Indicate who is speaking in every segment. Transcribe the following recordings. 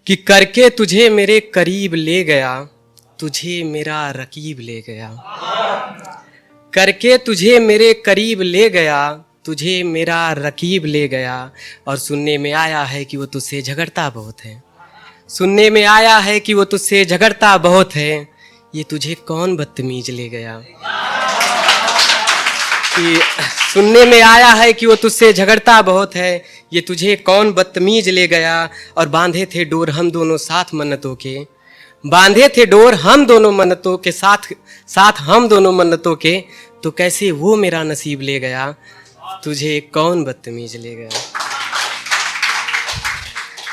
Speaker 1: कि करके तुझे मेरे करीब ले गया, तुझे मेरा रकीब ले गया। करके तुझे मेरे करीब ले गया, तुझे मेरा रकीब ले गया। और सुनने में आया है कि वो तुझसे झगड़ता बहुत है। सुनने में आया है कि वो तुझसे झगड़ता बहुत है। ये तुझे कौन बदतमीज ले गया। कि सुनने में आया है कि वो तुझसे झगड़ता बहुत है। ये तुझे कौन बदतमीज ले गया। और बांधे थे डोर हम दोनों साथ मन्नतों के। बांधे थे डोर हम दोनों मन्नतों के साथ, साथ हम दोनों मन्नतों के। तो कैसे वो मेरा नसीब ले गया, तुझे कौन बदतमीज ले गया।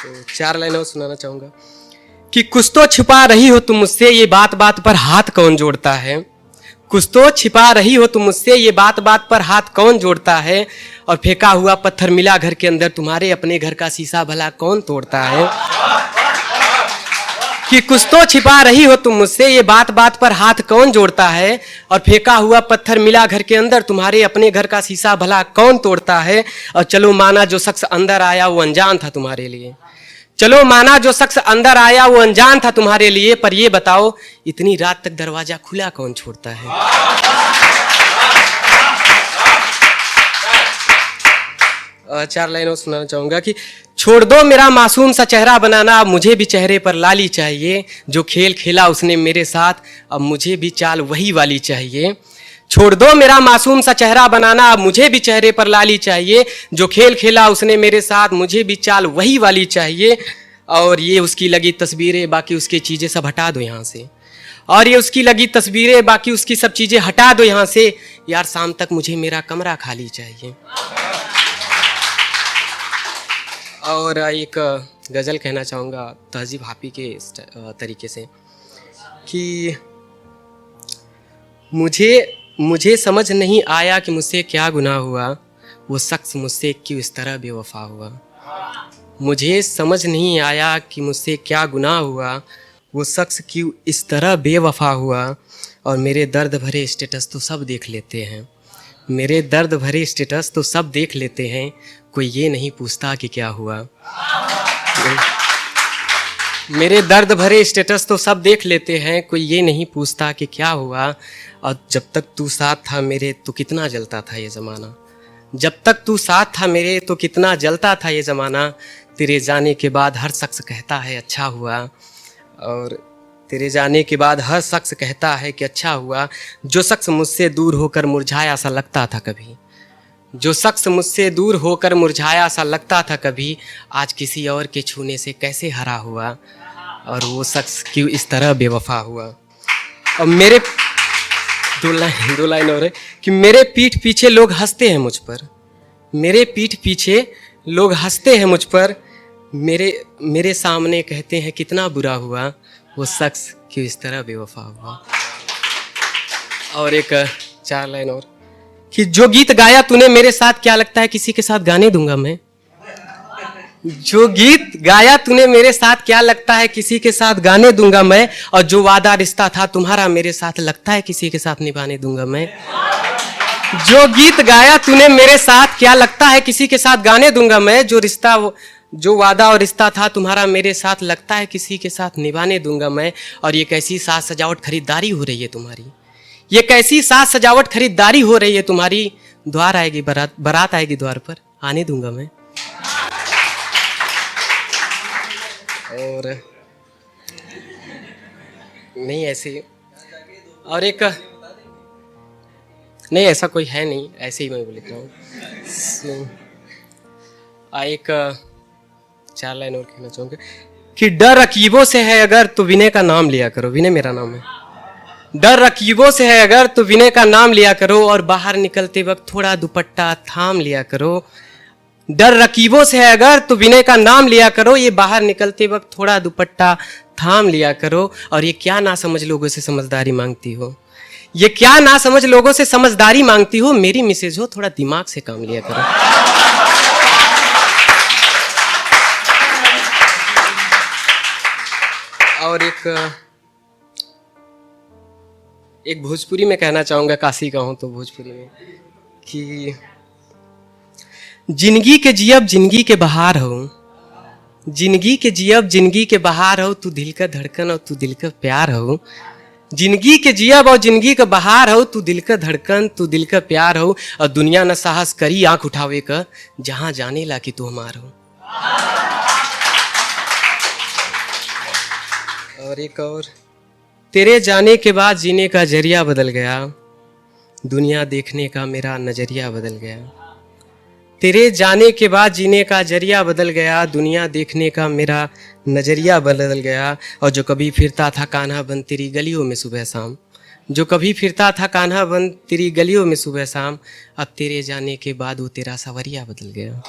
Speaker 1: तो 4 लाइन और सुनाना चाहूंगा कि कुछ तो छिपा रही हो तुम मुझसे, ये बात बात पर हाथ कौन जोड़ता है। कुछ तो छिपा रही हो तुम मुझसे, ये बात बात पर हाथ कौन जोड़ता है। और फेंका हुआ पत्थर मिला घर के अंदर, तुम्हारे अपने घर का शीशा भला कौन तोड़ता है। कि कुछ तो छिपा रही हो तुम मुझसे, ये बात बात पर हाथ कौन जोड़ता है। और फेंका हुआ पत्थर मिला घर के अंदर, तुम्हारे अपने घर का शीशा भला कौन तोड़ता है। और चलो माना जो शख्स अंदर आया वो अनजान था तुम्हारे लिए। चलो माना जो शख्स अंदर आया वो अनजान था तुम्हारे लिए। पर ये बताओ इतनी रात तक दरवाजा खुला कौन छोड़ता है। और 4 लाइनों सुनाना चाहूंगा कि छोड़ दो मेरा मासूम सा चेहरा बनाना, अब मुझे भी चेहरे पर लाली चाहिए। जो खेल खेला उसने मेरे साथ, अब मुझे भी चाल वही वाली चाहिए। छोड़ दो मेरा मासूम सा चेहरा बनाना, अब मुझे भी चेहरे पर लाली चाहिए। जो खेल खेला उसने मेरे साथ, मुझे भी चाल वही वाली चाहिए। और ये उसकी लगी तस्वीरें, बाकी उसकी चीज़ें सब हटा दो यहाँ से। और ये उसकी लगी तस्वीरें, बाकी उसकी सब चीज़ें हटा दो यहाँ से। यार शाम तक मुझे मेरा कमरा खाली चाहिए। और एक गज़ल कहना चाहूँगा तहज़ीब हाफी के तरीके से कि मुझे समझ नहीं आया कि मुझसे क्या गुनाह हुआ, वो शख्स मुझसे क्यों इस तरह बेवफा हुआ। मुझे समझ नहीं आया कि मुझसे क्या गुनाह हुआ, वो शख्स क्यों इस तरह बेवफा हुआ। और मेरे दर्द भरे स्टेटस तो सब देख लेते हैं। मेरे दर्द भरे स्टेटस तो सब देख लेते हैं, कोई ये नहीं पूछता कि क्या हुआ। मेरे दर्द भरे स्टेटस तो सब देख लेते हैं, कोई ये नहीं पूछता कि क्या हुआ। और जब तक तू साथ था मेरे तो कितना जलता था ये ज़माना। जब तक तू साथ था मेरे तो कितना जलता था ये ज़माना। तेरे जाने के बाद हर शख्स कहता है अच्छा हुआ। और तेरे जाने के बाद हर शख्स कहता है कि अच्छा हुआ। जो शख्स मुझसे दूर होकर मुरझाया सा लगता था कभी, जो शख्स मुझसे दूर होकर मुरझाया सा लगता था कभी, आज किसी और के छूने से कैसे हरा हुआ। और वो शख्स क्यों इस तरह बेवफा हुआ। और मेरे दो लाइन और है कि मेरे पीठ पीछे लोग हंसते हैं मुझ पर। मेरे पीठ पीछे लोग हंसते हैं मुझ पर, मेरे सामने कहते हैं कितना बुरा हुआ। वो शख्स क्यों इस तरह बेवफा हुआ। और एक 4 लाइन और कि जो गीत गाया तूने मेरे साथ, क्या लगता है किसी के साथ गाने दूंगा मैं। जो गीत गाया तूने मेरे साथ, क्या लगता है किसी के साथ गाने दूंगा मैं। और जो वादा रिश्ता था तुम्हारा मेरे साथ, लगता है किसी के साथ निभाने दूंगा मैं। जो गीत गाया तूने मेरे साथ, क्या लगता है किसी के साथ गाने दूंगा मैं। जो वादा और रिश्ता था तुम्हारा मेरे साथ, लगता है किसी के साथ निभाने दूंगा मैं। और ये कैसी साज सजावट खरीदारी हो रही है तुम्हारी। ये कैसी साज सजावट खरीदारी हो रही है तुम्हारी। द्वार आएगी बारात आएगी द्वार पर, आने दूंगा मैं। और नहीं ऐसे, और एक नहीं ऐसा कोई है नहीं, ऐसे ही मैं बोल लेता हूँ। एक 4 लाइन और कहना चाहूँगा कि डर रकीबों से है अगर तो विनय का नाम लिया करो। विनय मेरा नाम है। डर रकीबों से है अगर तो विनय का नाम लिया करो। और बाहर निकलते वक्त थोड़ा दुपट्टा थाम लिया करो। डर रकीबों से है अगर तो विनय का नाम लिया करो। ये बाहर निकलते वक्त थोड़ा दुपट्टा थाम लिया करो। और ये क्या ना समझ लोगों से समझदारी मांगती हो। ये क्या ना समझ लोगों से समझदारी मांगती हो। मेरी मिसेज हो, थोड़ा दिमाग से काम लिया करो। और एक भोजपुरी में कहना चाहूंगा, काशी का हूं तो भोजपुरी में कि जिंदगी के जियब जिंदगी के बहार हो, जिंदगी के जियब जिंदगी के बहार हो, तू दिल का धड़कन और तू दिल का प्यार हो। जिंदगी के जियब और जिंदगी का बहार हो, तू दिल का धड़कन तू दिल का प्यार हो। और दुनिया न साहस करी आंख उठावे का, जहां जाने ला कि तू हमार हो। और एक और, तेरे जाने के बाद जीने का जरिया बदल गया, दुनिया देखने का मेरा नजरिया बदल गया। तेरे जाने के बाद जीने का जरिया बदल गया, दुनिया देखने का मेरा नजरिया बदल गया। और जो कभी फिरता था कान्हा बन तेरी गलियों में सुबह शाम, जो कभी फिरता था कान्हा बन तेरी गलियों में सुबह शाम, अब तेरे जाने के बाद वो तेरा सवरिया बदल गया।